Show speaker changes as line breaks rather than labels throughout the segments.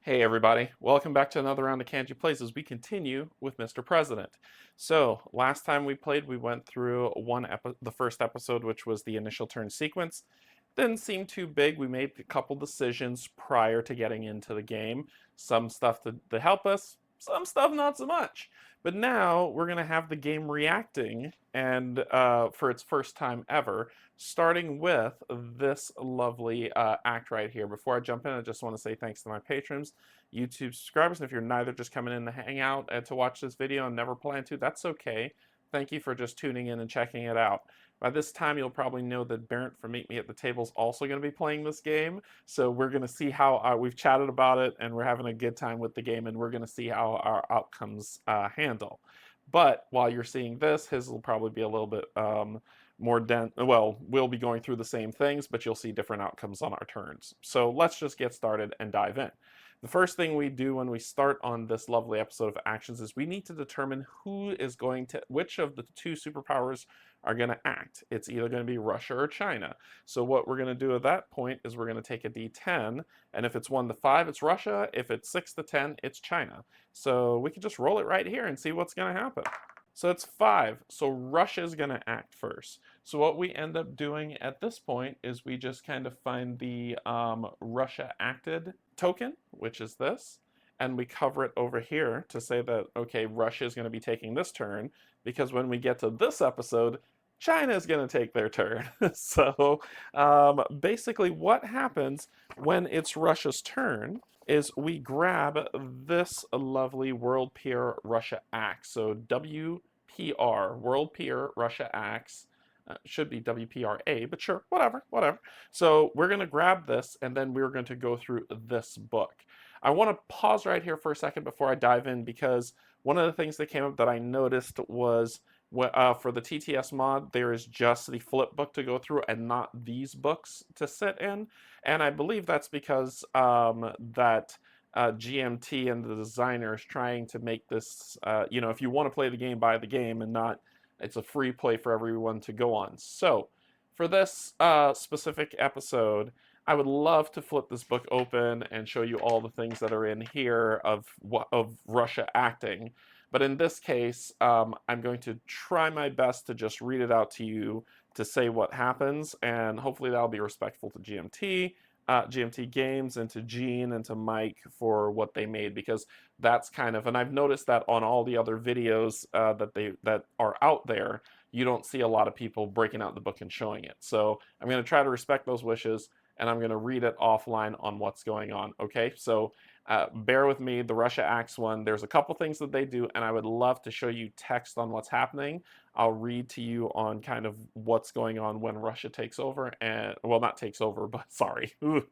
Hey everybody, welcome back to another round of Canje Plays as we continue with Mr. President. So, last time we played, we went through the first episode, which was the initial turn sequence. Didn't seem too big. We made a couple decisions prior to getting into the game. Some stuff to help us, some stuff not so much. But now we're going to have the game reacting, and for its first time ever, starting with this lovely act right here. Before I jump in, I just want to say thanks to my patrons, YouTube subscribers, and if you're neither just coming in to hang out and to watch this video and never plan to, that's okay. Thank you for just tuning in and checking it out. By this time, you'll probably know that Barrett from Meet Me at the Table is also going to be playing this game. So we're going to see how we've chatted about it, and we're having a good time with the game, and we're going to see how our outcomes handle. But while you're seeing this, his will probably be a little bit more dense. Well, we'll be going through the same things, but you'll see different outcomes on our turns. So let's just get started and dive in. The first thing we do when we start on this lovely episode of actions is we need to determine which of the two superpowers are going to act. It's either going to be Russia or China. So what we're going to do at that point is we're going to take a D10, and if it's 1 to 5, it's Russia. If it's 6 to 10, it's China. So we can just roll it right here and see what's going to happen. So it's 5. So Russia is going to act first. So what we end up doing at this point is we just kind of find the Russia acted token, which is this, and we cover it over here to say that, okay, Russia is going to be taking this turn, because when we get to this episode, China is going to take their turn. So basically what happens when it's Russia's turn is we grab this lovely World Peer Russia Axe. So WPR, World Peer Russia Axe. Should be WPRA, but sure, whatever. So we're going to grab this, and then we're going to go through this book. I want to pause right here for a second before I dive in, because one of the things that came up that I noticed was for the TTS mod, there is just the flip book to go through and not these books to sit in. And I believe that's because GMT and the designer is trying to make this, if you want to play the game, buy the game, and not it's a free play for everyone to go on. So for this specific episode, I would love to flip this book open and show you all the things that are in here of Russia acting. But in this case, I'm going to try my best to just read it out to you to say what happens, and hopefully that'll be respectful to GMT Games, and to Gene and to Mike for what they made, because that's kind of, and I've noticed that on all the other videos that are out there, you don't see a lot of people breaking out the book and showing it. So I'm going to try to respect those wishes, and I'm going to read it offline on what's going on. Okay, so bear with me. The Russia Acts one, there's a couple things that they do, and I would love to show you text on what's happening. I'll read to you on kind of what's going on when Russia takes over, and, well, not takes over, but sorry. Ooh,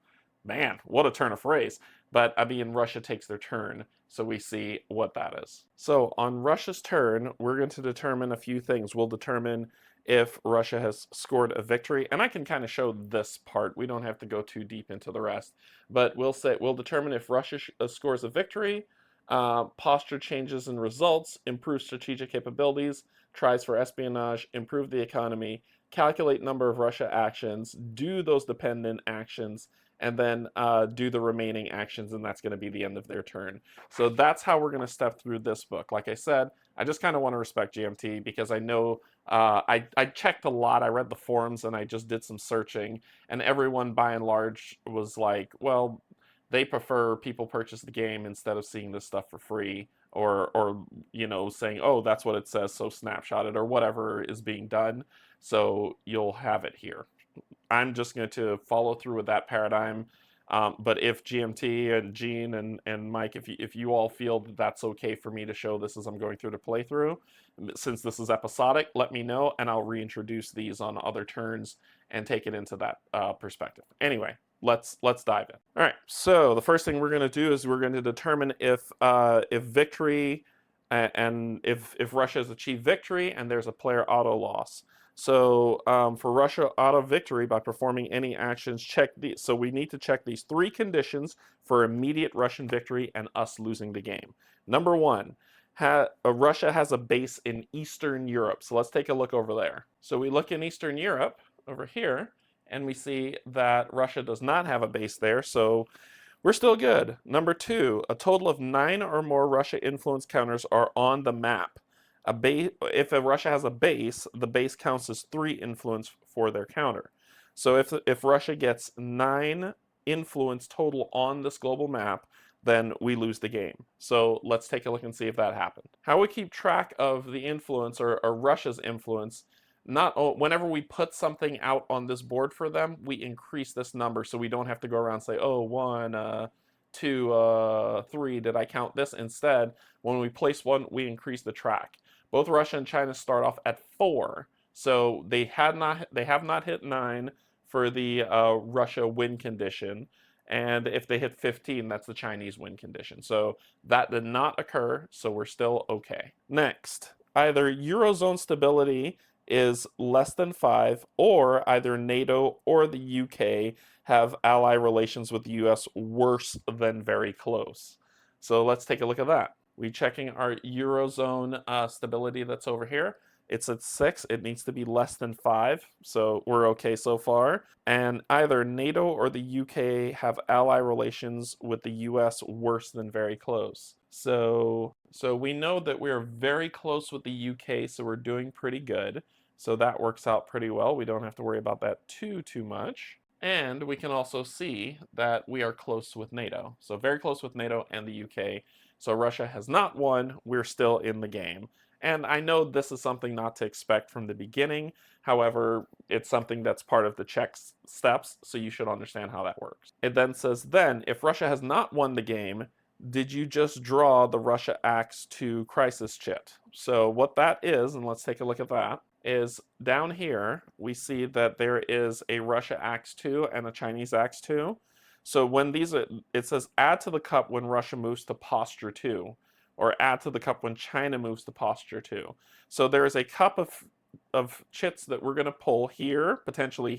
man, what a turn of phrase. But I mean, Russia takes their turn, so we see what that is. So on Russia's turn, we're going to determine a few things. We'll determine if Russia has scored a victory, and I can kind of show this part. We don't have to go too deep into the rest, but we'll determine if Russia scores a victory, posture changes and results, improve strategic capabilities, tries for espionage, improve the economy, calculate number of Russia actions, do those dependent actions, and then do the remaining actions, and that's going to be the end of their turn. So that's how we're going to step through this book. Like I said, I just kind of want to respect GMT, because I know I checked a lot. I read the forums, and I just did some searching, and everyone by and large was like, well, they prefer people purchase the game instead of seeing this stuff for free, or saying, oh, that's what it says, so snapshot it, or whatever is being done, so you'll have it here. I'm just going to follow through with that paradigm. But if GMT and Gene and Mike, if you all feel that that's okay for me to show this as I'm going through the playthrough, since this is episodic, let me know, and I'll reintroduce these on other turns and take it into that perspective. Anyway, let's dive in. All right, so the first thing we're going to do is we're going to determine if victory and if Russia has achieved victory and there's a player auto loss. So for Russia auto victory by performing any actions, check these. So we need to check these 3 conditions for immediate Russian victory and us losing the game. Number 1, Russia has a base in Eastern Europe. So let's take a look over there. So we look in Eastern Europe over here, and we see that Russia does not have a base there. So We're still good. Number 2, a total of 9 or more Russia influence counters are on the map. If Russia has a base, the base counts as 3 influence for their counter. So if Russia gets 9 influence total on this global map, then we lose the game. So let's take a look and see if that happened. How we keep track of the influence or Russia's influence, whenever we put something out on this board for them, we increase this number so we don't have to go around and say, oh, 1, 2, 3, did I count this? Instead, when we place one, we increase the track. Both Russia and China start off at 4, so they have not hit 9 for the Russia win condition, and if they hit 15, that's the Chinese win condition. So that did not occur, so we're still okay. Next, either Eurozone stability is less than 5, or either NATO or the UK have ally relations with the US worse than very close. So let's take a look at that. We checking our Eurozone stability that's over here. It's at 6. It needs to be less than 5, so we're okay so far. And either NATO or the UK have ally relations with the US worse than very close. So we know that we're very close with the UK, so we're doing pretty good. So that works out pretty well. We don't have to worry about that too much. And we can also see that we are close with NATO. So very close with NATO and the UK. So Russia has not won. We're still in the game. And I know this is something not to expect from the beginning. However, it's something that's part of the check steps, so you should understand how that works. It then says, then, if Russia has not won the game, did you just draw the Russia Acts to Crisis chit? So what that is, and let's take a look at that, is down here, we see that there is a Russia Acts 2 and a Chinese Acts 2. So when these are, it says add to the cup when Russia moves to posture 2, or add to the cup when China moves to posture 2. So there is a cup of chits that we're going to pull here, and potentially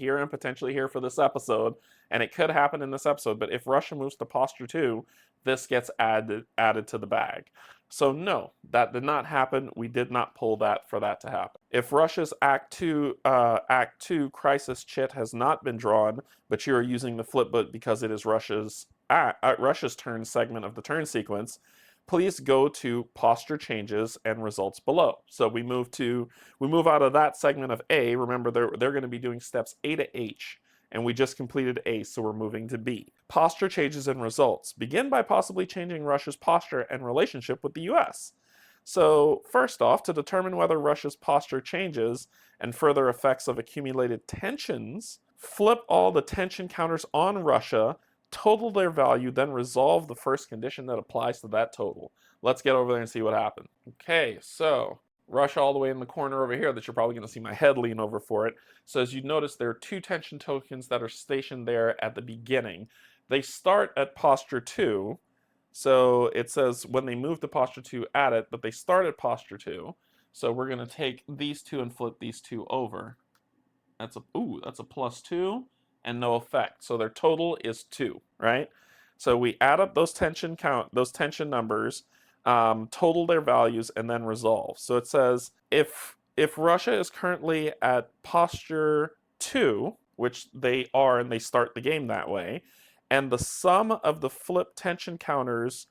here for this episode, and it could happen in this episode, but if Russia moves to posture 2, this gets added to the bag. So no, that did not happen. We did not pull that for that to happen. If Russia's Act 2 crisis chit has not been drawn, but you are using the flip book because it is Russia's turn segment of the turn sequence, please go to posture changes and results below. So we move out of that segment of A. Remember, they're going to be doing steps A to H, and we just completed A, so we're moving to B. Posture changes and results. Begin by possibly changing Russia's posture and relationship with the US. So first off, to determine whether Russia's posture changes and further effects of accumulated tensions, flip all the tension counters on Russia, total their value, then resolve the first condition that applies to that total. Let's get over there and see what happened. Okay, so Russia all the way in the corner over here that you're probably going to see my head lean over for it. So as you notice, there are 2 tension tokens that are stationed there at the beginning. They start at posture 2. So it says when they move to posture 2, add it, but they start at posture 2. So we're going to take these 2 and flip these 2 over. That's a +2 and no effect. So their total is 2, right? So we add up those tension numbers, total their values, and then resolve. So it says if Russia is currently at posture 2, which they are, and they start the game that way, and the sum of the flip tension counters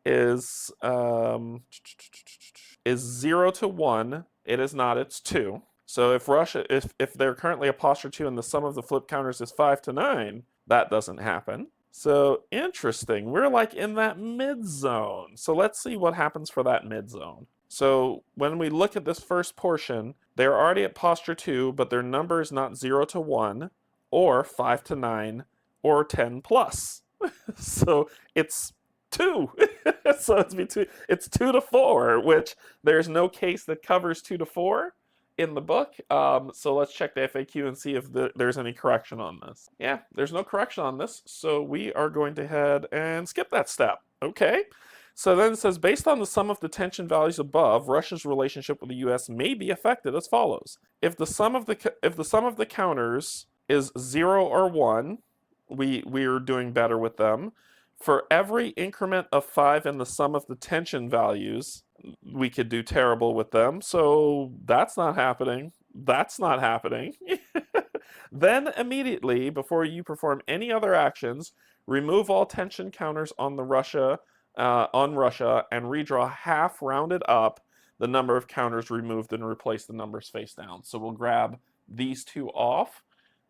is 0 to 1. It is not, it's 2. So if they're currently at posture 2 and the sum of the flip counters is 5 to 9, that doesn't happen. So interesting. We're like in that mid zone. So let's see what happens for that mid zone. So when we look at this first portion, they're already at posture 2, but their number is not 0 to 1, or 5 to 9, or 10 plus. So it's 2. So it's 2 to 4, which there's no case that covers 2 to 4 in the book. So let's check the FAQ and see if there's any correction on this. Yeah, there's no correction on this, so we are going to head and skip that step. Okay. So then it says, based on the sum of the tension values above, Russia's relationship with the U.S. may be affected as follows. If the sum of the counters is 0 or 1, we're doing better with them. For every increment of 5 in the sum of the tension values, we could do terrible with them. So that's not happening. That's not happening. Then immediately, before you perform any other actions, remove all tension counters on Russia, and redraw half rounded up the number of counters removed and replace the numbers face down. So we'll grab these two off.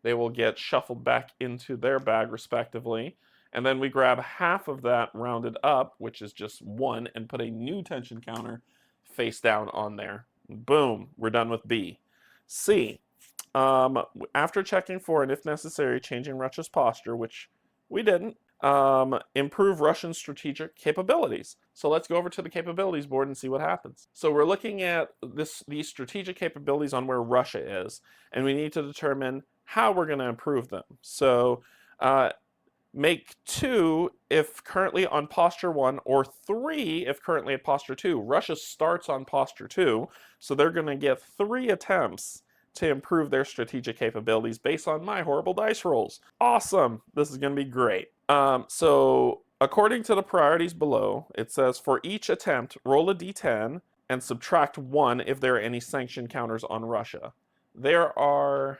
They will get shuffled back into their bag respectively. And then we grab half of that rounded up, which is just 1, and put a new tension counter face down on there. Boom, we're done with B. C. After checking for and if necessary changing Russia's posture, which we didn't, improve Russian strategic capabilities. So let's go over to the capabilities board and see what happens. So we're looking at these strategic capabilities on where Russia is, and we need to determine how we're going to improve them. So make 2 if currently on posture 1, or 3 if currently at posture 2. Russia starts on posture 2, so they're going to get 3 attempts to improve their strategic capabilities based on my horrible dice rolls. Awesome! This is going to be great. So according to the priorities below, it says for each attempt, roll a d10 and subtract 1 if there are any sanction counters on Russia. There are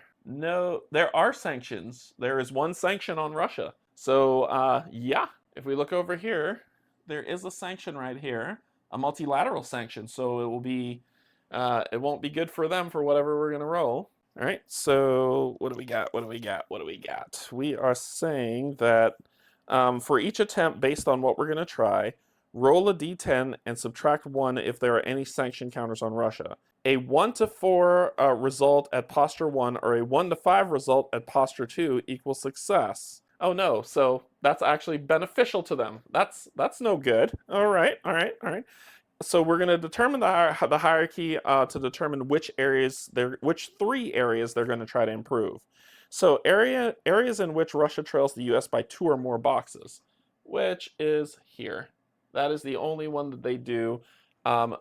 sanctions. There is 1 sanction on Russia. So yeah, if we look over here, there is a sanction right here, a multilateral sanction. So it will be, it won't be good for them for whatever we're gonna roll. All right. So what do we got? What do we got? What do we got? We are saying that for each attempt, based on what we're gonna try, roll a d10 and subtract 1 if there are any sanction counters on Russia. A 1 to 4 result at posture 1 or a 1 to 5 result at posture 2 equals success. Oh no, so that's actually beneficial to them. That's no good. All right. So we're going to determine the hierarchy to determine which 3 areas they're going to try to improve. So areas in which Russia trails the US by 2 or more boxes, which is here. That is the only one that they do,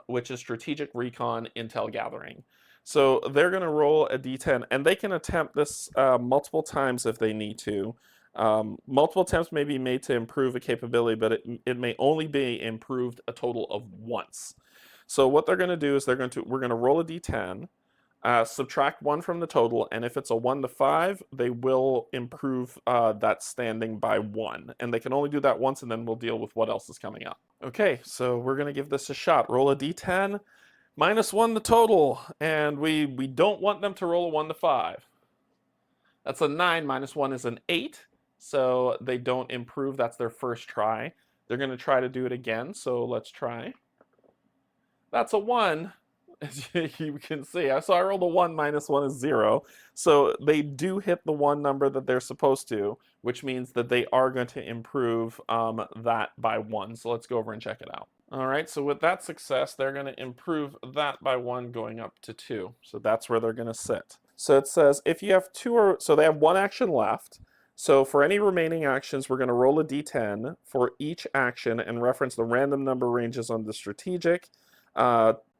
which is strategic recon intel gathering. So they're going to roll a d10, and they can attempt this multiple times if they need to. Multiple attempts may be made to improve a capability, but it may only be improved a total of once. So what they're going to do is we're going to roll a d10, subtract 1 from the total, and if it's a 1 to 5, they will improve that standing by 1. And they can only do that once, and then we'll deal with what else is coming up. Okay, so we're going to give this a shot. Roll a d10, -1 the total, and we don't want them to roll a 1 to 5. That's a 9, -1 is an 8. So they don't improve. That's their first try. They're going to try to do it again. So let's try. That's a 1, as you can see. So I rolled a 1, -1 is 0. So they do hit the 1 number that they're supposed to, which means that they are going to improve that by 1. So let's go over and check it out. All right, so with that success, they're going to improve that by 1 going up to 2. So that's where they're going to sit. So it says if you have 2 so they have 1 action left. So for any remaining actions, we're going to roll a d10 for each action and reference the random number ranges on the strategic,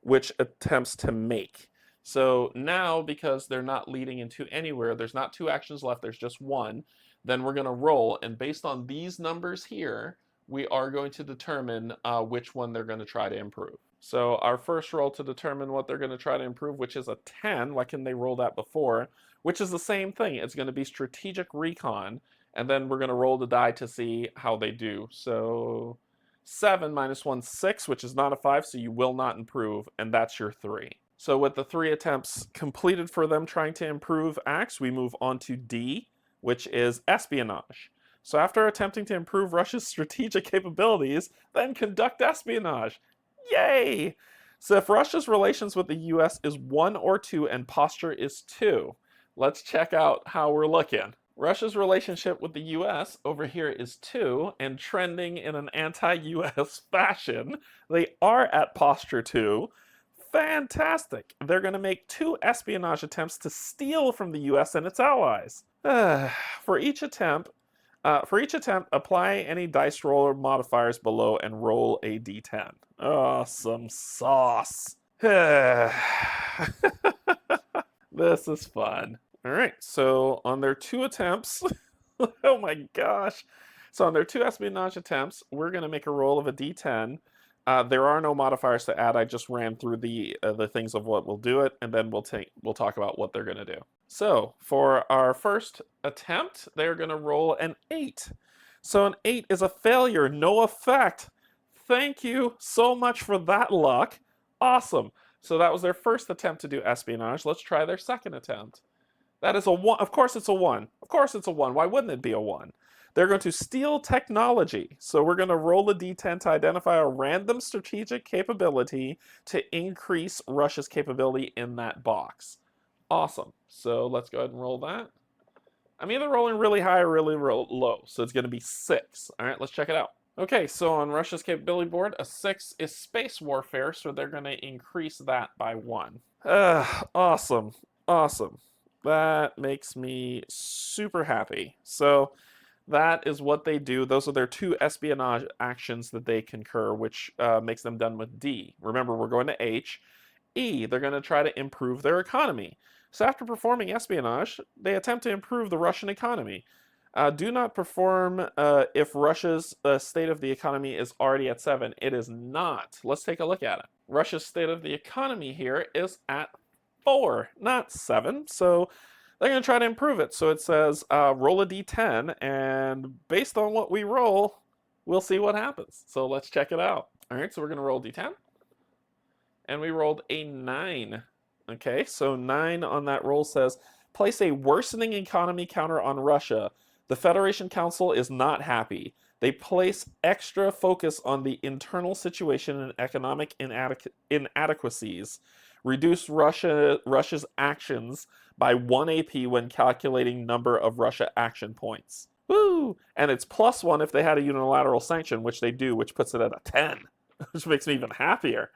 which attempts to make. So now, because they're not leading into anywhere, there's not 2 actions left, there's just 1, then we're going to roll, and based on these numbers here, we are going to determine which one they're going to try to improve. So our first roll to determine what they're going to try to improve, which is a 10, why couldn't they roll that before? Which is the same thing. It's going to be strategic recon, and then we're going to roll the die to see how they do. So 7 -1, 6, which is not a 5, so you will not improve, and that's your 3. So with the 3 attempts completed for them trying to improve acts, we move on to D, which is espionage. So after attempting to improve Russia's strategic capabilities, then conduct espionage. Yay! So if Russia's relations with the US is 1 or 2 and posture is 2, let's check out how we're looking. Russia's relationship with the US over here is 2 and trending in an anti-US fashion. They are at posture 2. Fantastic! They're going to make 2 espionage attempts to steal from the US and its allies. For each attempt, apply any dice roller modifiers below and roll a d10. Awesome sauce. This is fun. All right, so on their 2 attempts, oh my gosh. So on their 2 espionage attempts, we're going to make a roll of a d10. There are no modifiers to add. I just ran through the things of what will do it, and then we'll talk about what they're going to do. So for our first attempt, they're going to roll an 8. So an 8 is a failure, no effect. Thank you so much for that luck. Awesome. So that was their first attempt to do espionage. Let's try their second attempt. That is a 1. Of course it's a 1. Of course it's a 1. Why wouldn't it be a 1? They're going to steal technology. So we're going to roll a d10 to identify a random strategic capability to increase Russia's capability in that box. Awesome. So let's go ahead and roll that. I'm either rolling really high or really low. So it's going to be 6. All right, let's check it out. Okay, so on Russia's capability board, a 6 is space warfare. So they're going to increase that by 1. Awesome. Awesome. That makes me super happy. So that is what they do. Those are their 2 espionage actions that they concur, which makes them done with D. Remember, we're going to H. E, they're going to try to improve their economy. So after performing espionage, they attempt to improve the Russian economy. Do not perform if Russia's state of the economy is already at 7. It is not. Let's take a look at it. Russia's state of the economy here is at 4, not 7. So they're going to try to improve it. So it says roll a d10, and based on what we roll, we'll see what happens. So let's check it out. All right, so we're going to roll d10. And we rolled a 9. Okay, so 9 on that roll says, place a worsening economy counter on Russia. The Federation Council is not happy. They place extra focus on the internal situation and economic inadequacies. Reduce Russia's actions by 1 AP when calculating number of Russia action points. Woo! And it's +1 if they had a unilateral sanction, which they do, which puts it at a 10, which makes me even happier.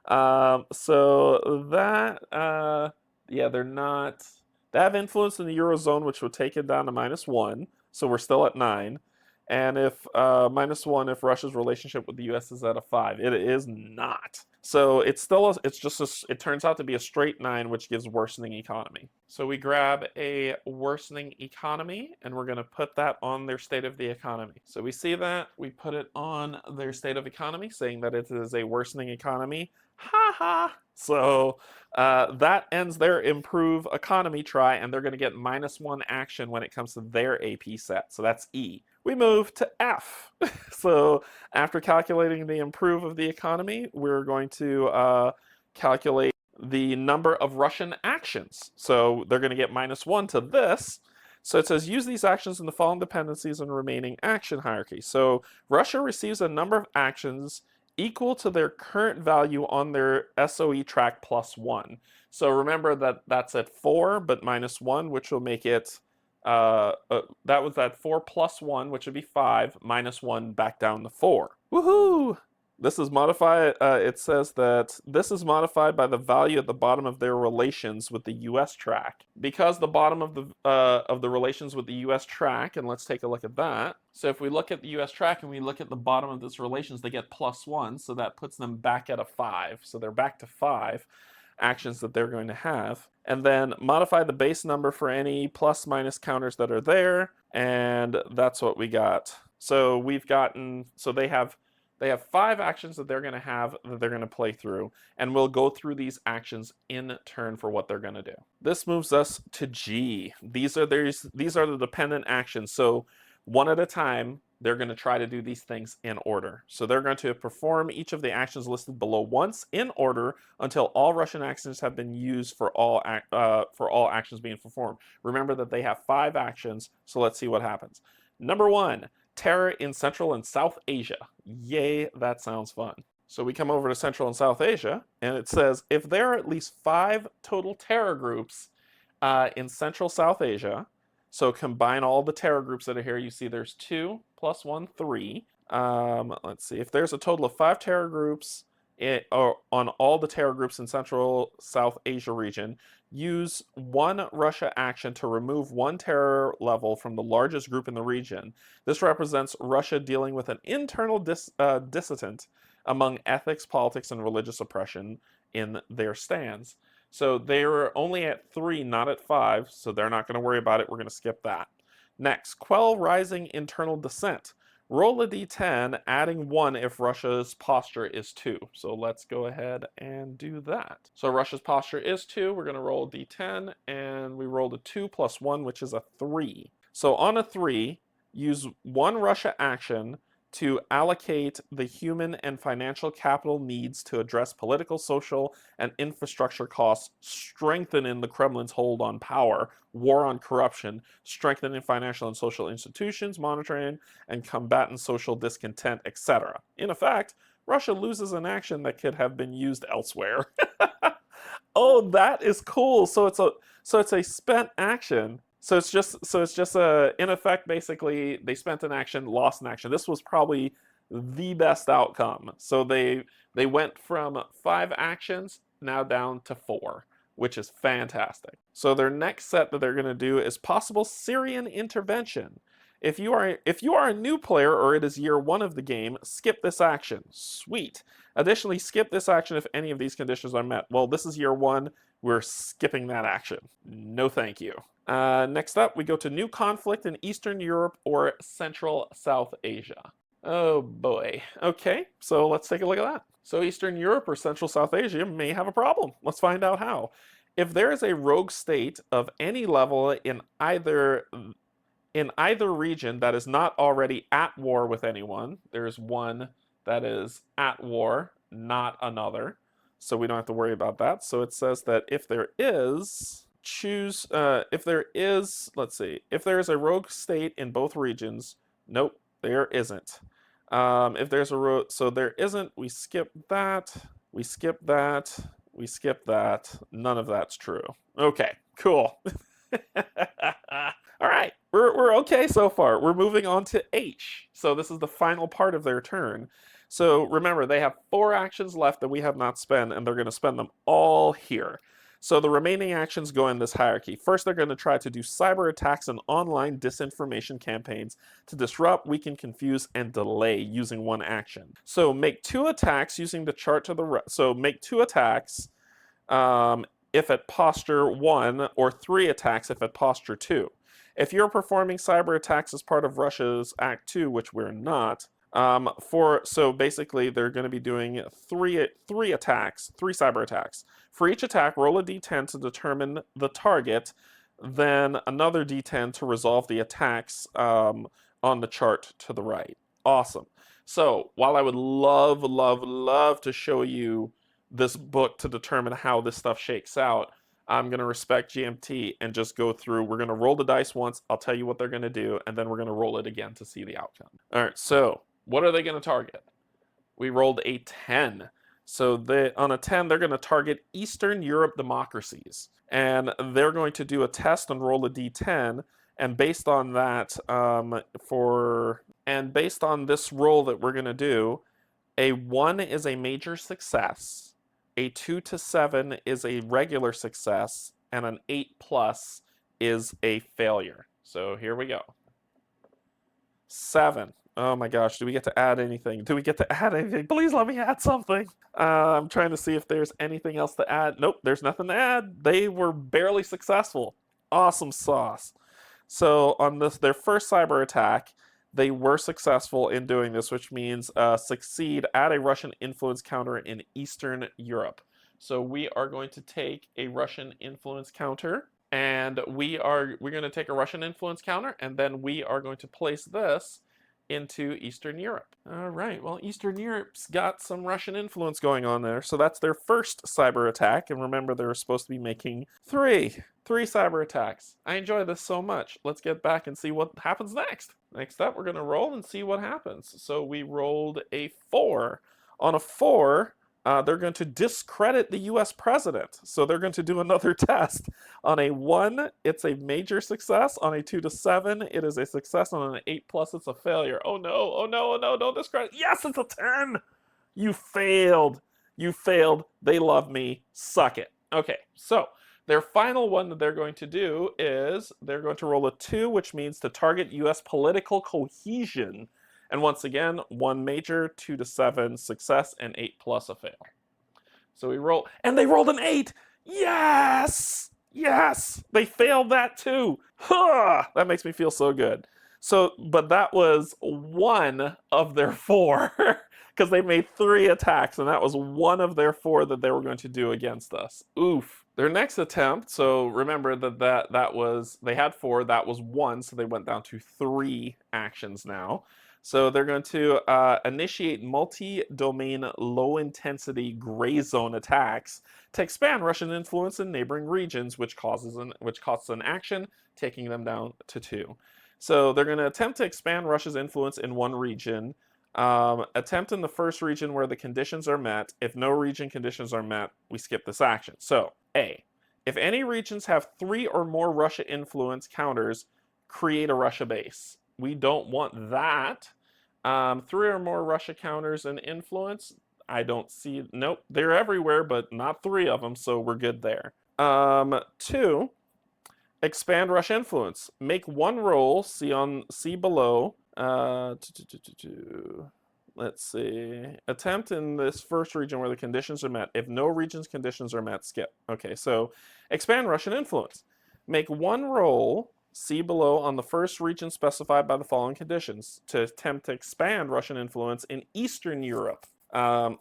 So that, yeah, they're not, they have influence in the Eurozone, which would take it down to -1. So we're still at 9. And if, -1, if Russia's relationship with the US is at a 5, it is not. So it's still, it turns out to be a straight 9, which gives worsening economy. So we grab a worsening economy, and we're going to put that on their state of the economy. So we see that, we put it on their state of economy, saying that it is a worsening economy. Ha ha! So that ends their improve economy try, and they're going to get -1 action when it comes to their AP set. So that's E. We move to F. So after calculating the improve of the economy, we're going to calculate the number of Russian actions. So they're going to get -1 to this. So it says use these actions in the following dependencies and remaining action hierarchy. So Russia receives a number of actions equal to their current value on their SOE track +1. So remember that that's at 4, but -1, which will make it that was at 4 + 1, which would be 5, -1 back down to 4. Woohoo! This is modified. It says that this is modified by the value at the bottom of their relations with the U.S. track. Because the bottom of the relations with the U.S. track, and let's take a look at that. So if we look at the U.S. track and we look at the bottom of this relations, they get +1, so that puts them back at a 5. So they're back to 5 actions that they're going to have. And then modify the base number for any plus/minus counters that are there, and that's what we got. So we've gotten, so they have 5 actions that they're going to have that they're going to play through, and we'll go through these actions in turn for what they're going to do. This moves us to G. These are the dependent actions. So one at a time, they're going to try to do these things in order. So they're going to perform each of the actions listed below once in order until all Russian actions have been used for all actions being performed. Remember that they have 5 actions, so let's see what happens. Number 1, terror in Central and South Asia. Yay, that sounds fun. So we come over to Central and South Asia, and it says if there are at least 5 total terror groups in Central South Asia, so combine all the terror groups that are here. You see there's 2 + 1, 3. Let's see. If there's a total of 5 terror groups on all the terror groups in Central South Asia region, use 1 Russia action to remove 1 terror level from the largest group in the region. This represents Russia dealing with an internal dissident among ethics, politics, and religious oppression in their stands. So they were only at 3, not at 5, so they're not going to worry about it. We're going to skip that. Next, quell rising internal dissent. Roll a d10, adding 1 if Russia's posture is 2. So let's go ahead and do that. So Russia's posture is 2. We're going to roll a d10, and we rolled a 2 + 1, which is a 3. So on a 3, use one Russia action to allocate the human and financial capital needs to address political, social, and infrastructure costs, strengthening the Kremlin's hold on power, war on corruption, strengthening financial and social institutions, monitoring and combating social discontent, etc. In effect, Russia loses an action that could have been used elsewhere. Oh, that is cool. So it's a spent action. So it's just a, in effect, basically they spent an action, lost an action. This was probably the best outcome. So they went from 5 actions now down to 4, which is fantastic. So their next set that they're going to do is possible Syrian intervention. If you are a new player or it is year 1 of the game, skip this action. Sweet. Additionally, skip this action if any of these conditions are met. Well, this is year 1. We're skipping that action. No thank you. Next up, we go to new conflict in Eastern Europe or Central South Asia. Oh boy. Okay, so let's take a look at that. So Eastern Europe or Central South Asia may have a problem. Let's find out how. If there is a rogue state of any level in either region that is not already at war with anyone, there's one that is at war, not another. So we don't have to worry about that. So it says that if there is, if there is, let's see, if there is a rogue state in both regions, nope, there isn't. If there's a rogue, so there isn't, we skip that, we skip that, we skip that. None of that's true. Okay, cool. All right, we're okay so far. We're moving on to H. So this is the final part of their turn. So remember, they have 4 actions left that we have not spent, and they're going to spend them all here. So the remaining actions go in this hierarchy. First, they're going to try to do cyber attacks and online disinformation campaigns to disrupt, weaken, confuse, and delay using one action. So make 2 attacks using the chart to the right. So make 2 attacks if at posture 1, or 3 attacks if at posture 2. If you're performing cyber attacks as part of Russia's Act 2, which we're not, so basically they're going to be doing 3 cyber attacks. For each attack, roll a d10 to determine the target, then another d10 to resolve the attacks on the chart to the right. Awesome. So while I would love, love, love to show you this book to determine how this stuff shakes out, I'm going to respect GMT and just go through. We're going to roll the dice once. I'll tell you what they're going to do, and then we're going to roll it again to see the outcome. All right, so what are they going to target? We rolled a 10. So on a 10, they're going to target Eastern Europe democracies. And they're going to do a test and roll a d10. And based on that, based on this roll that we're going to do, a 1 is a major success. A 2 to 7 is a regular success, and an 8+ is a failure. So here we go. 7. Oh my gosh, do we get to add anything? Do we get to add anything? Please let me add something. I'm trying to see if there's anything else to add. Nope, there's nothing to add. They were barely successful. Awesome sauce. So on their first cyber attack, they were successful in doing this, which means succeed at a Russian influence counter in Eastern Europe. So we are going to take a Russian influence counter, and we're going to take a Russian influence counter, and then we are going to place this into Eastern Europe. All right, well, Eastern Europe's got some Russian influence going on there, so that's their first cyber attack, and remember they're supposed to be making 3 cyber attacks. I enjoy this so much. Let's get back and see what happens next. Next up, we're going to roll and see what happens. So we rolled a 4. On a 4, they're going to discredit the US president. So they're going to do another test. On a 1, it's a major success. On a 2 to 7, it is a success. On an 8+, it's a failure. Oh no, oh no, oh no, don't discredit. Yes, it's a 10! You failed. You failed. They love me. Suck it. Okay, so their final one that they're going to do is they're going to roll a 2, which means to target US political cohesion. And once again, 1 major, 2 to 7 success, and 8+ a fail. So we roll, and they rolled an 8! Yes! Yes! They failed that too! Huh! That makes me feel so good. So, but that was 1 of their 4. because they made 3 attacks, and that was one of their 4 that they were going to do against us. Oof. Their next attempt, so remember that was, they had 4, that was 1, so they went down to 3 actions now. So they're going to initiate multi-domain low-intensity gray zone attacks to expand Russian influence in neighboring regions, which costs an action, taking them down to 2. So they're going to attempt to expand Russia's influence in one region. Attempt in the first region where the conditions are met. If no region conditions are met, we skip this action. So, A, if any regions have 3 or more Russia influence counters, create a Russia base. We don't want that. 3 or more Russia counters and influence, I don't see, nope, they're everywhere, but not 3 of them, so we're good there. 2, expand Russia influence. Make 1 roll, see below. Let's see. Attempt in this first region where the conditions are met. If no region's conditions are met, skip. Okay, so expand Russian influence. Make 1 roll, see below, on the first region specified by the following conditions to attempt to expand Russian influence in Eastern Europe.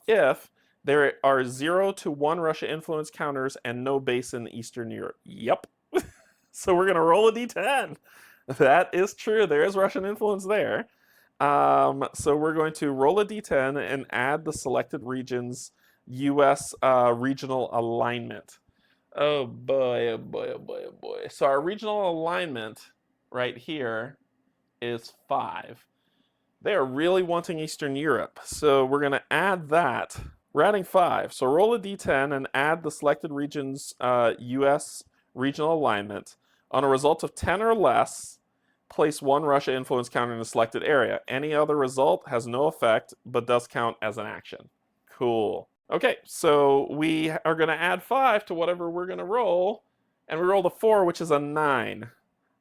If there are 0 to 1 Russia influence counters and no base in Eastern Europe. Yep. So we're going to roll a d10. That is true. There is Russian influence there. So we're going to roll a d10 and add the selected region's U.S. Regional alignment. Oh boy, oh boy, oh boy, oh boy. So our regional alignment right here is 5. They are really wanting Eastern Europe. So we're going to add that. We're adding 5. So roll a d10 and add the selected region's U.S. regional alignment. On a result of 10 or less, place 1 Russia influence counter in the selected area. Any other result has no effect, but does count as an action. Cool. Okay, so we are going to add 5 to whatever we're going to roll, and we rolled a 4, which is a 9.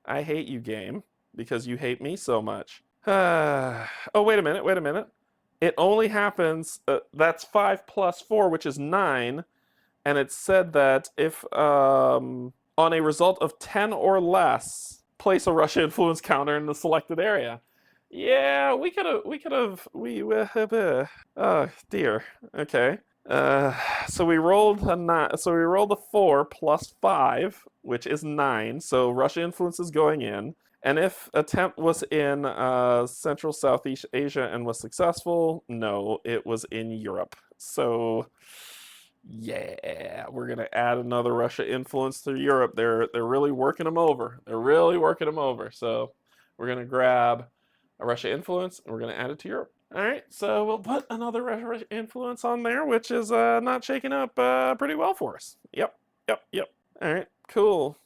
I hate you, game, because you hate me so much. Oh, wait a minute. It only happens, that's 5 plus 4, which is 9, and it said that if, on a result of 10 or less, place a Russia influence counter in the selected area. Yeah, we could have, oh dear, okay. So we rolled a 4 plus 5, which is 9, so Russia influence is going in. And if attempt was in Central Southeast Asia and was successful, no, it was in Europe. So yeah, we're gonna add another Russia influence to Europe. They're really working them over. So we're gonna grab a Russia influence and we're gonna add it to Europe. All right, so we'll put another Russia influence on there, which is not shaking up pretty well for us. Yep. All right, cool.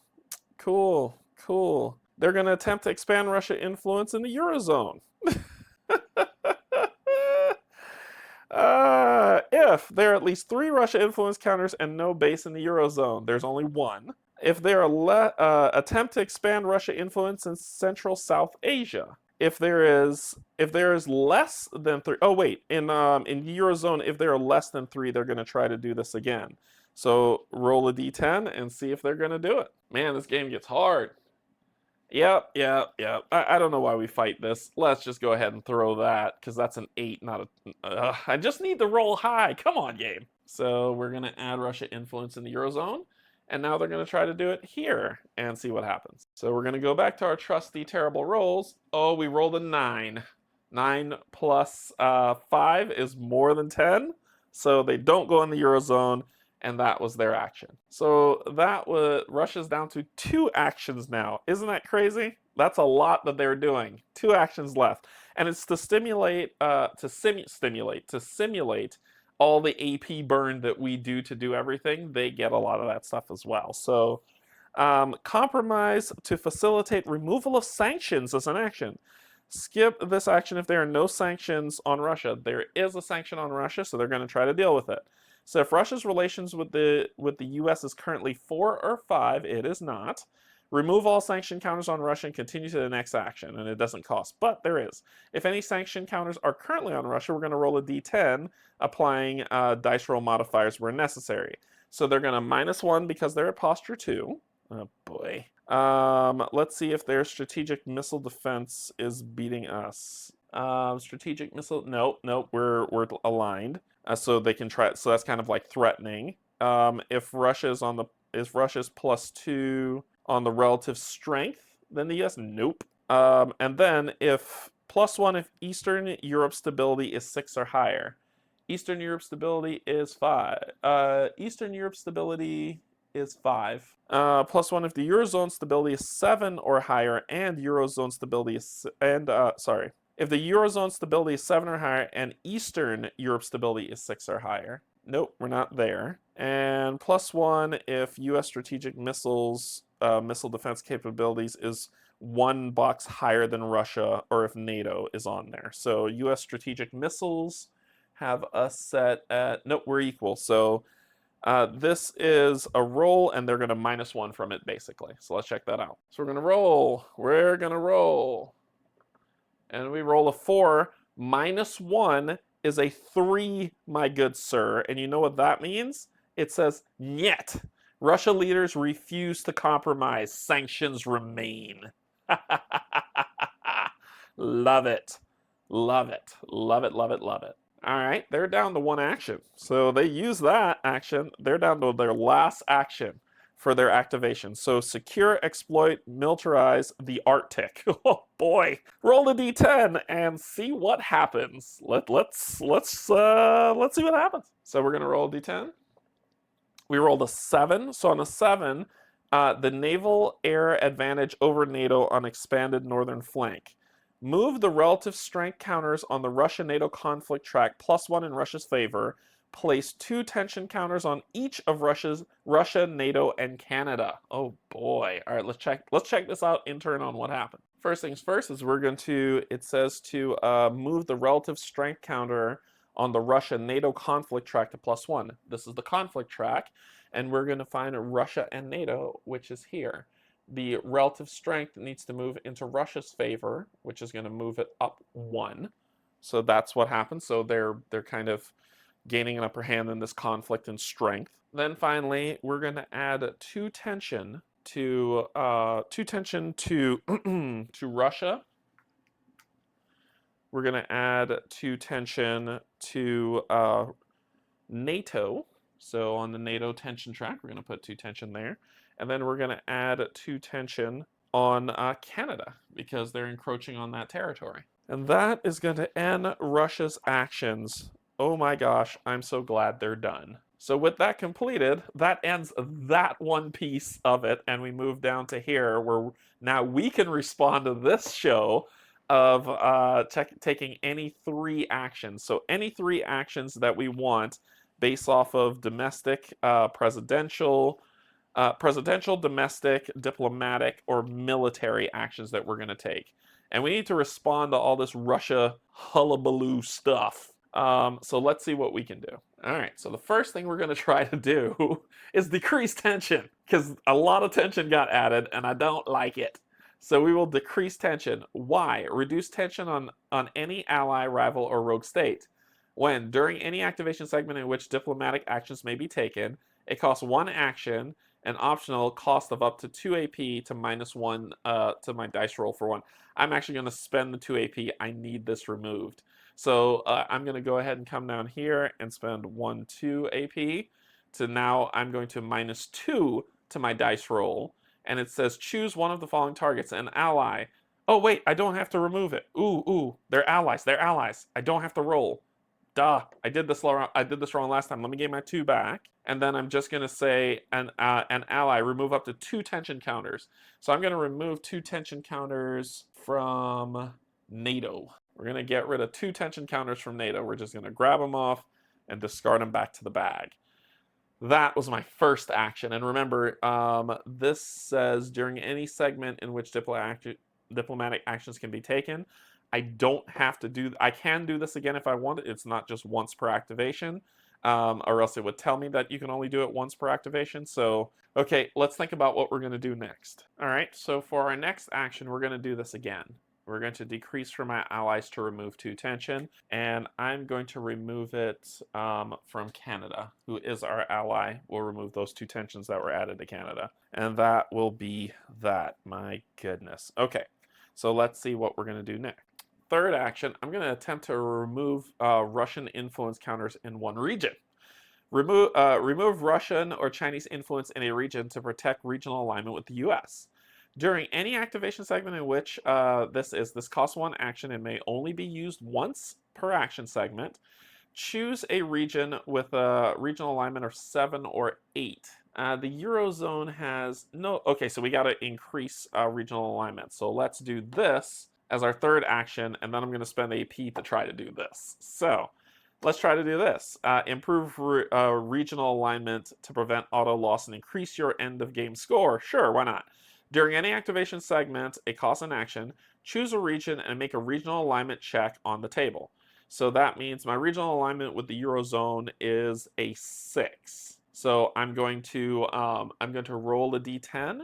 They're gonna attempt to expand Russia influence in the Eurozone. If there are at least 3 Russia influence counters and no base in the Eurozone, there's only 1. If there are attempt to expand Russia influence in Central South Asia. If there is less than 3, oh wait, in Eurozone, if there are less than 3, they're going to try to do this again. So roll a d10 and see if they're going to do it. Man, this game gets hard. Yep. I don't know why we fight this. Let's just go ahead and throw that, because that's an 8, not a... I just need to roll high. Come on, game. So we're going to add Russia influence in the Eurozone, and now they're going to try to do it here and see what happens. So we're going to go back to our trusty terrible rolls. Oh, we rolled a 9. 9 plus 5 is more than 10, so they don't go in the Eurozone, and that was their action. So that was, Russia's down to 2 actions now. Isn't that crazy? That's a lot that they're doing. 2 actions left. And it's to simulate all the AP burn that we do to do everything. They get a lot of that stuff as well. So compromise to facilitate removal of sanctions as an action. Skip this action if there are no sanctions on Russia. There is a sanction on Russia, so they're going to try to deal with it. So if Russia's relations with the U.S. is currently 4 or 5, it is not. Remove all sanction counters on Russia and continue to the next action, and it doesn't cost, but there is. If any sanction counters are currently on Russia, we're going to roll a d10, applying dice roll modifiers where necessary. So they're going to -1 because they're at posture 2. Oh boy. Let's see if their strategic missile defense is beating us. Strategic missile. Nope, nope. We're aligned. So they can try. So that's kind of like threatening. If Russia's +2 on the relative strength, then the US. Nope. And then if +1 if Eastern Europe stability is 6 or higher. Eastern Europe stability is 5. Eastern Europe stability is 5. +1 if the Eurozone stability is 7 or higher, and Eurozone stability is if the Eurozone stability is 7 or higher and Eastern Europe stability is 6 or higher. Nope, we're not there. And +1 if U.S. strategic missile defense capabilities is 1 box higher than Russia, or if NATO is on there. So U.S. strategic missiles have us set at, nope, we're equal. So this is a roll, and they're going to -1 from it, basically. So let's check that out. So we're going to roll. We're going to roll. And we roll a 4. -1 is a 3, my good sir. And you know what that means? It says, "Niet. Russia leaders refuse to compromise. Sanctions remain." Love it. Love it. Love it, love it, love it. All right, they're down to 1 action. So they use that action. They're down to their last action for their activation. So secure, exploit, militarize the Arctic. Oh boy. Roll the D10 and see what happens. Let's see what happens. So we're gonna roll a D10. We rolled a 7. So on a 7, the naval air advantage over NATO on expanded northern flank. Move the relative strength counters on the Russia-NATO conflict track +1 in Russia's favor. Place 2 tension counters on each of Russia, NATO, and Canada. Oh boy. All right, let's check this out in turn on what happened. First things first is it says to move the relative strength counter on the Russia-NATO conflict track to +1. This is the conflict track, and we're going to find Russia and NATO, which is here. The relative strength needs to move into Russia's favor, which is going to move it up 1. So that's what happens. So they're kind of gaining an upper hand in this conflict in strength. Then finally, we're going to add 2 tension to to Russia. We're going to add 2 tension to NATO. So on the NATO tension track, we're going to put 2 tension there. And then we're going to add 2 tension on Canada, because they're encroaching on that territory. And that is going to end Russia's actions. Oh my gosh, I'm so glad they're done. So with that completed, that ends that one piece of it, and we move down to here, where now we can respond to this show of taking any 3 actions. So any 3 actions that we want based off of domestic, presidential, domestic, diplomatic, or military actions that we're going to take. And we need to respond to all this Russia hullabaloo stuff. So let's see what we can do. All right, so the first thing we're going to try to do is decrease tension, because a lot of tension got added, and I don't like it. So we will decrease tension. Why? Reduce tension on any ally, rival, or rogue state. When, during any activation segment in which diplomatic actions may be taken, it costs 1 action, an optional cost of up to 2 AP to -1 to my dice roll for 1. I'm actually going to spend the 2 AP. I need this removed. So I'm going to go ahead and come down here and spend 2 AP. To now I'm going to -2 to my dice roll. And it says choose one of the following targets, an ally. Oh wait, I don't have to remove it. Ooh, they're allies. They're allies. I don't have to roll. Duh, I did this wrong last time. Let me get my 2 back. And then I'm just going to say an ally, remove up to 2 tension counters. So I'm going to remove 2 tension counters from NATO. We're going to get rid of 2 tension counters from NATO. We're just going to grab them off and discard them back to the bag. That was my first action. And remember, this says during any segment in which diplomatic actions can be taken, I don't have to do, I can do this again if I want it. It's not just once per activation, or else it would tell me that you can only do it once per activation. So, okay, let's think about what we're going to do next. All right, so for our next action, we're going to do this again. We're going to decrease from my allies to remove 2 tension, and I'm going to remove it from Canada, who is our ally. We'll remove those 2 tensions that were added to Canada, and that will be that. My goodness. Okay, so let's see what we're going to do next. third action, I'm going to attempt to remove Russian influence counters in one region. Remove Russian or Chinese influence in a region to protect regional alignment with the U.S. During any activation segment in which this costs 1 action and may only be used once per action segment, choose a region with a regional alignment of 7 or 8. The Eurozone has no... Okay, so we got to increase regional alignment. So let's do this as our third action, and then I'm going to spend AP to try to do this. So let's try to do this. Improve regional alignment to prevent auto loss and increase your end of game score. Sure, why not? During any activation segment, a cost an action, choose a region and make a regional alignment check on the table. So that means my regional alignment with the Eurozone is a 6. So I'm going to roll a d10,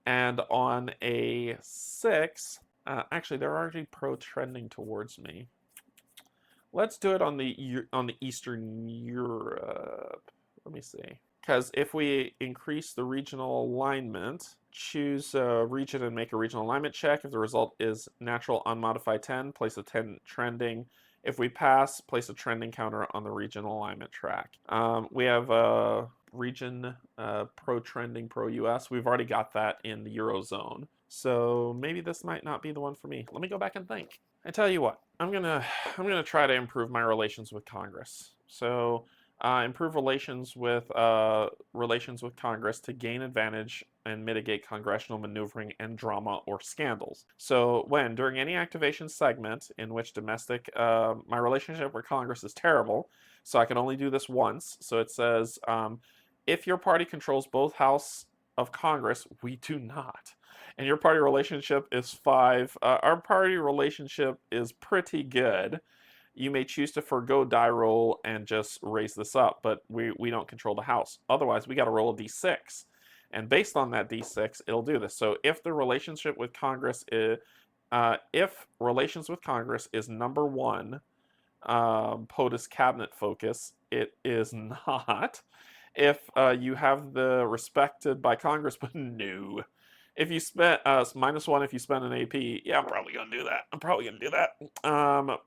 and on a 6, actually they're already pro-trending towards me. Let's do it on the Eastern Europe. Let me see. Because if we increase the regional alignment, choose a region and make a regional alignment check. If the result is natural unmodified 10, place a 10 trending. If we pass, place a trending counter on the regional alignment track. We have a region pro-trending, pro-US. We've already got that in the Eurozone. So maybe this might not be the one for me. Let me go back and think. I tell you what, I'm gonna try to improve my relations with Congress. So improve relations with Congress to gain advantage and mitigate congressional maneuvering and drama or scandals. So when during any activation segment in which my relationship with Congress is terrible, so I can only do this once. So it says if your party controls both House of Congress, we do not. And your party relationship is 5. Our party relationship is pretty good. You may choose to forego die roll and just raise this up, but we don't control the House. Otherwise, we got to roll a d6. And based on that d6, it'll do this. So if the relationship with Congress is, number 1, POTUS cabinet focus, it is not. If you have the respected by Congress, but no. If you spend -1 if you spend an AP, yeah, I'm probably gonna do that.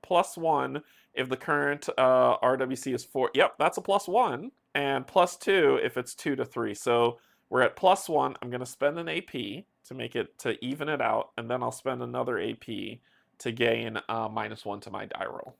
+1 if the current RWC is 4. Yep, that's a +1. And +2 if it's 2 to 3. So we're at +1. I'm gonna spend an AP to even it out, and then I'll spend another AP to gain -1 to my die roll.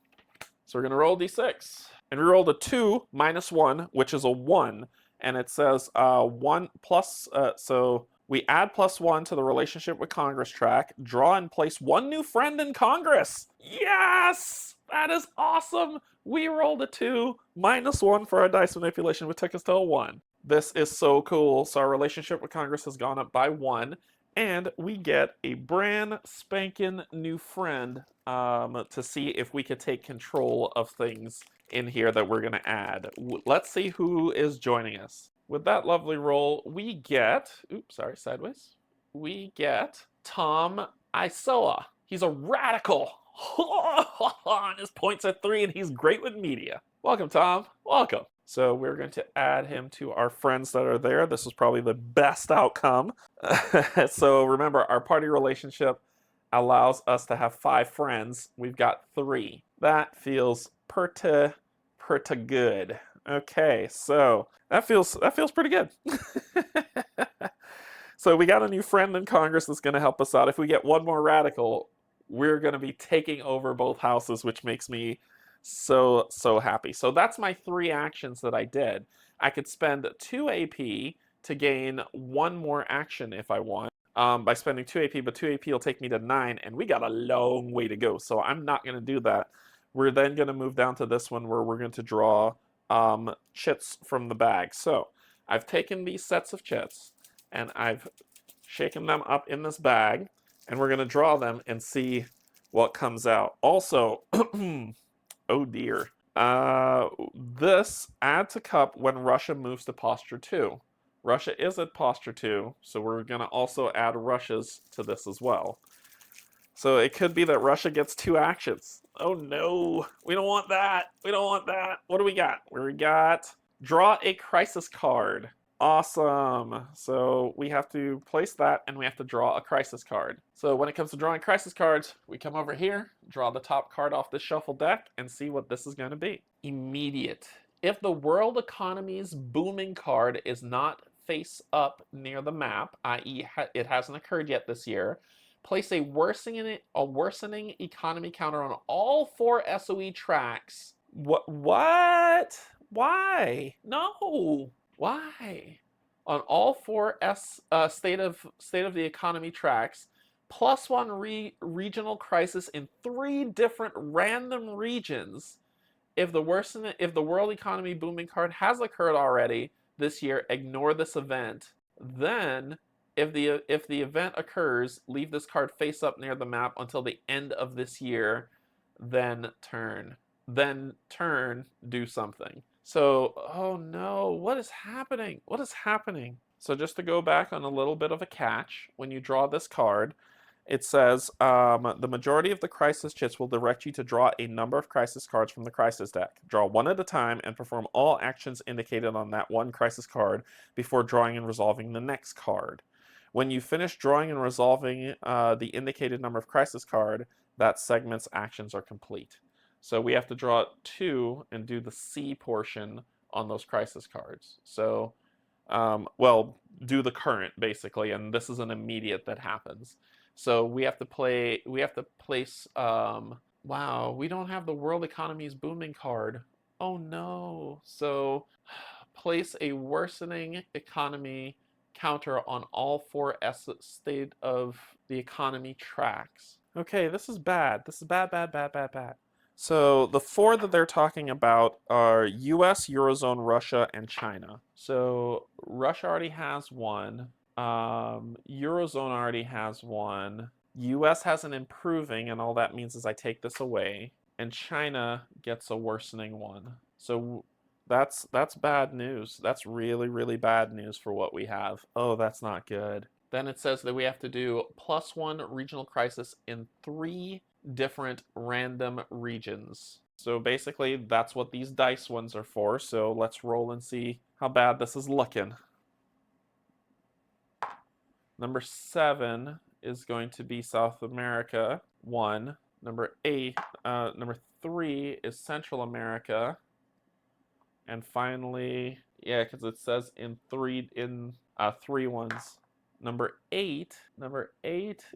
So we're gonna roll d6, and we rolled a 2 -1, which is a 1, and it says 1 plus. So we add +1 to the relationship with Congress track, draw and place 1 new friend in Congress. Yes! That is awesome! We rolled a 2, -1 for our dice manipulation, which took us to a 1. This is so cool. So our relationship with Congress has gone up by 1, and we get a brand spanking new friend to see if we could take control of things in here that we're going to add. Let's see who is joining us. With that lovely roll, we get, oops, sorry, sideways. We get Tom Isoa. He's a radical. And his points are 3, and he's great with media. Welcome, Tom. Welcome. So we're going to add him to our friends that are there. This is probably the best outcome. So remember, our party relationship allows us to have 5 friends. We've got 3. That feels pretty good. Okay, so that feels pretty good. So we got a new friend in Congress that's going to help us out. If we get 1 more radical, we're going to be taking over both houses, which makes me so happy. So that's my 3 actions that I did. I could spend 2 AP to gain 1 more action if I want by spending 2 AP, but 2 AP will take me to 9, and we got a long way to go. So I'm not going to do that. We're then going to move down to this one where we're going to draw chits from the bag. So I've taken these sets of chits and I've shaken them up in this bag, and we're going to draw them and see what comes out. Also, oh dear, this add to cup when Russia moves to posture 2. Russia is at posture 2, so we're going to also add Russia's to this as well. So it could be that Russia gets 2 actions. Oh no, we don't want that. We don't want that. What do we got? We got draw a crisis card. Awesome. So we have to place that and we have to draw a crisis card. So when it comes to drawing crisis cards, we come over here, draw the top card off this shuffle deck, and see what this is going to be. Immediate. If the world economy's booming card is not face up near the map, i.e. it hasn't occurred yet this year, place a worsening economy counter on all 4 SOE tracks. What? Why? No. Why? On all 4 state of the economy tracks, +1 regional crisis in 3 different random regions. If the world economy booming card has occurred already this year, ignore this event. Then, if the event occurs, leave this card face up near the map until the end of this year. Then turn. Do something. So, oh no, what is happening? What is happening? So just to go back on a little bit of a catch, when you draw this card, it says the majority of the crisis chits will direct you to draw a number of crisis cards from the crisis deck. Draw one at a time and perform all actions indicated on that one crisis card before drawing and resolving the next card. When you finish drawing and resolving the indicated number of crisis card, that segment's actions are complete. So we have to draw 2 and do the C portion on those crisis cards. So, well, do the current basically, and this is an immediate that happens. So we have to place, wow, we don't have the world economy's booming card. Oh no. So place a worsening economy counter on all 4 state of the economy tracks. Okay, this is bad. This is bad. So the 4 that they're talking about are US, Eurozone, Russia, and China. So Russia already has 1. Eurozone already has 1. US has an improving, and all that means is I take this away. And China gets a worsening 1. So that's bad news. That's really, really bad news for what we have. Oh, that's not good. Then it says that we have to do +1 regional crisis in 3 different random regions. So basically that's what these dice ones are for. So let's roll and see how bad this is looking. Number 7 is going to be South America 1. Number 3 is Central America. And finally, yeah, because it says in three ones. Number 8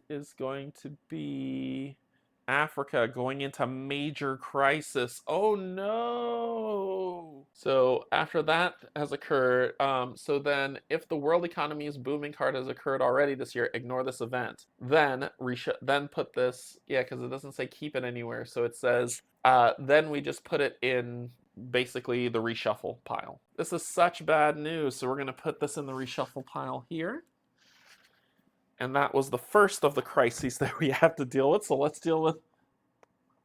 is going to be Africa going into major crisis. Oh no! So after that has occurred, so then if the world economy's booming card has occurred already this year, ignore this event. Then put this, yeah, because it doesn't say keep it anywhere. So it says, then we just put it in basically the reshuffle pile. This is such bad news. So we're going to put this in the reshuffle pile here. And that was the first of the crises that we have to deal with. So let's deal with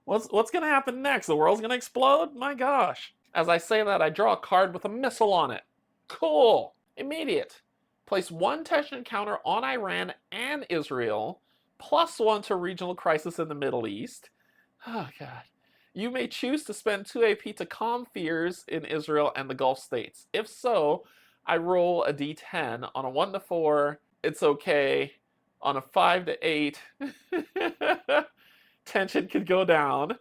what's going to happen next. The world's going to explode? My gosh. As I say that, I draw a card with a missile on it. Cool. Immediate. Place 1 tension counter on Iran and Israel, +1 to regional crisis in the Middle East. Oh, God. You may choose to spend 2 AP to calm fears in Israel and the Gulf states. If so, I roll a d10. On a 1 to 4, it's okay. On a 5 to 8, tension could go down.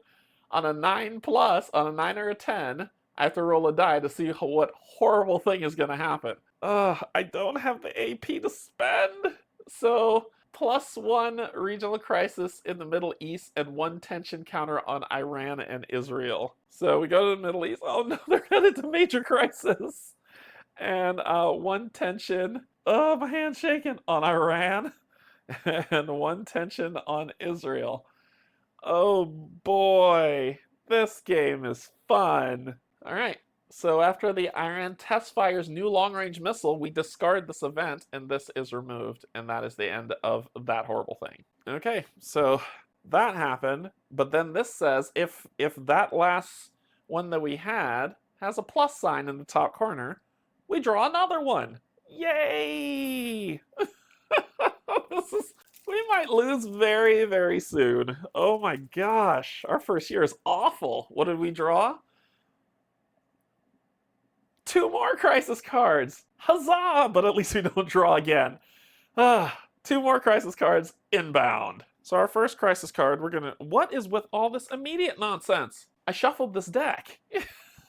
On a 9 or a 10, I have to roll a die to see what horrible thing is going to happen. I don't have the AP to spend. So, +1 regional crisis in the Middle East and 1 tension counter on Iran and Israel. So we go to the Middle East. Oh no, they're headed to major crisis. And 1 tension, oh, my hand's shaking, on Iran. And 1 tension on Israel. Oh boy, this game is fun. All right, so after the Iran test fires new long-range missile, we discard this event, and this is removed, and that is the end of that horrible thing. Okay, so that happened, but then this says if that last one that we had has a plus sign in the top corner, we draw another one. Yay! We might lose very, very soon. Oh my gosh, our first year is awful. What did we draw? 2 more crisis cards. Huzzah! But at least we don't draw again. 2 more crisis cards inbound. So our first crisis card, what is with all this immediate nonsense? I shuffled this deck,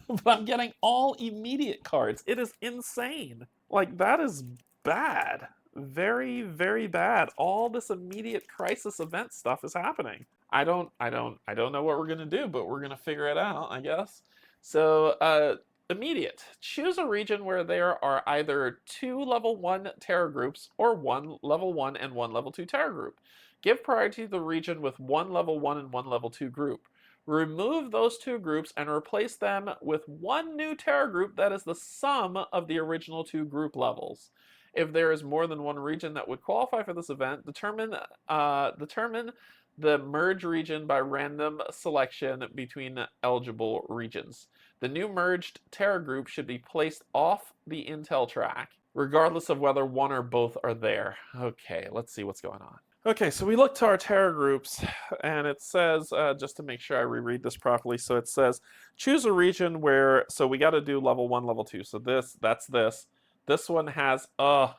but I'm getting all immediate cards. It is insane. Like, that is bad. Very, very bad. All this immediate crisis event stuff is happening. I don't know what we're gonna do, but we're gonna figure it out, I guess. So, immediate. Choose a region where there are either 2 level 1 terror groups or 1 level 1 and 1 level 2 terror group. Give priority to the region with 1 level 1 and 1 level 2 group. Remove those 2 groups and replace them with 1 new terror group that is the sum of the original 2 group levels. If there is more than 1 region that would qualify for this event, determine the merge region by random selection between eligible regions. The new merged terror group should be placed off the intel track, regardless of whether one or both are there. Okay, let's see what's going on. Okay, so we look to our terror groups, and it says, just to make sure I reread this properly, so it says, choose a region where, so we got to do level 1, level 2. So that's this. This one has, of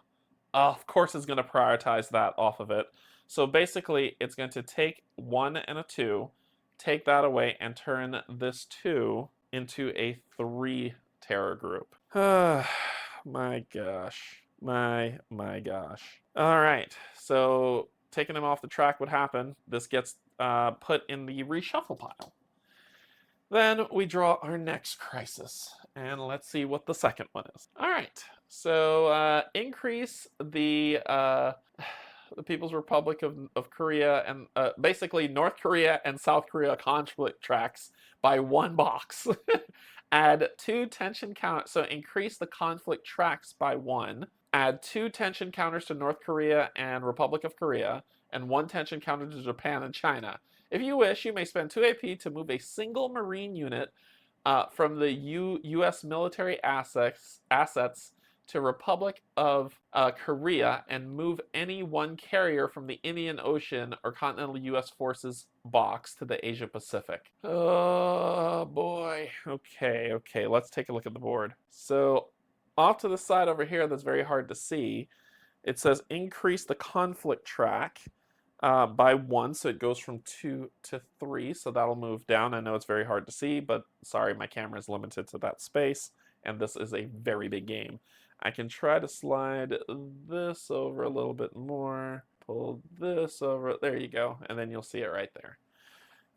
course it's going to prioritize that off of it. So basically, it's going to take 1 and a 2, take that away, and turn this 2 into a 3 terror group. My gosh. My gosh. All right, so taking him off the track would happen. This gets put in the reshuffle pile. Then we draw our next crisis, and let's see what the second one is. All right, so increase the People's Republic of Korea and basically North Korea and South Korea conflict tracks by 1 box. Add 2 tension counters, so increase the conflict tracks by 1. Add 2 tension counters to North Korea and Republic of Korea, and 1 tension counter to Japan and China. If you wish, you may spend 2 AP to move a single Marine unit from the U.S. military assets to Republic of Korea and move any 1 carrier from the Indian Ocean or continental U.S. forces box to the Asia Pacific. Oh boy. Okay, let's take a look at the board. So off to the side over here, that's very hard to see, it says increase the conflict track by 1, so it goes from 2 to 3, so that'll move down. I know it's very hard to see, but sorry, my camera is limited to that space, and this is a very big game. I can try to slide this over a little bit more, pull this over, there you go, and then you'll see it right there.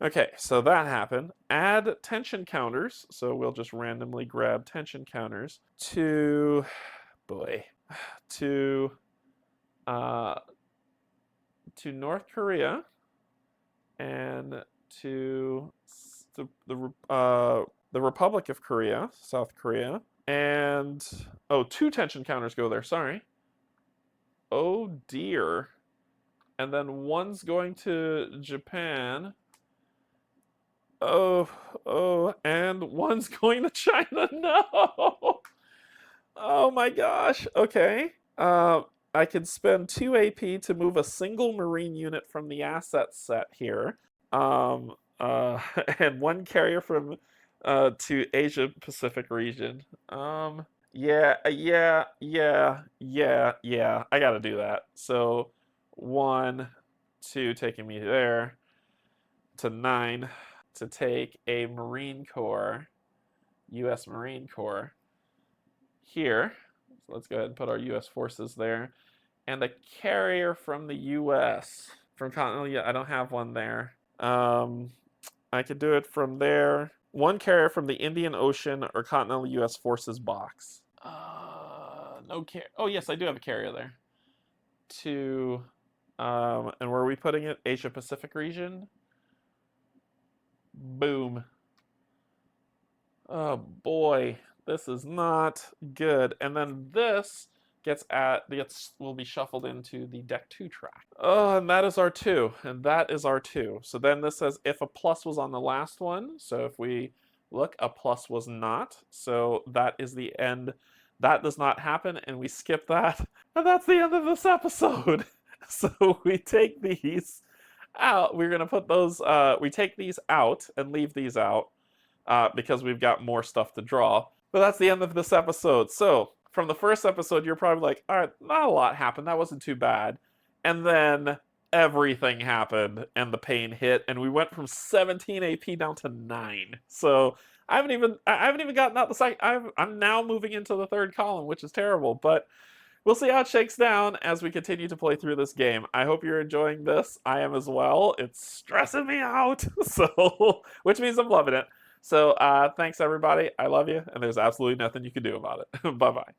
Okay, so that happened. Add tension counters, so we'll just randomly grab tension counters to North Korea and to the Republic of Korea, South Korea, and 2 tension counters go there, sorry. Oh dear. And then 1's going to Japan. And 1's going to China. No! Oh my gosh. Okay. I can spend 2 AP to move a single Marine unit from the asset set here. And 1 carrier from to Asia Pacific region. Yeah. I gotta do that. So 1, 2 taking me there to 9 to take a Marine Corps, U.S. Marine Corps here. So let's go ahead and put our U.S. forces there. And a carrier from the U.S. from continental, I don't have one there. I could do it from there. 1 carrier from the Indian Ocean or continental U.S. forces box. No carrier. Oh yes, I do have a carrier there. And where are we putting it? Asia Pacific region. Boom. Oh boy, this is not good. And then this will be shuffled into the deck 2 track. Oh, and that is our 2. And that is our 2. So then this says if a plus was on the last one. So if we look, a plus was not. So that is the end. That does not happen, and we skip that. And that's the end of this episode. So we take these out. We're going to put those, we take these out and leave these out because we've got more stuff to draw. But that's the end of this episode. So, from the first episode, you're probably like, all right, not a lot happened. That wasn't too bad. And then everything happened and the pain hit, and we went from 17 AP down to 9. So, I haven't even gotten out the second. I'm now moving into the third column, which is terrible, but we'll see how it shakes down as we continue to play through this game. I hope you're enjoying this. I am as well. It's stressing me out. So, which means I'm loving it. So, thanks everybody. I love you, and there's absolutely nothing you can do about it. Bye bye.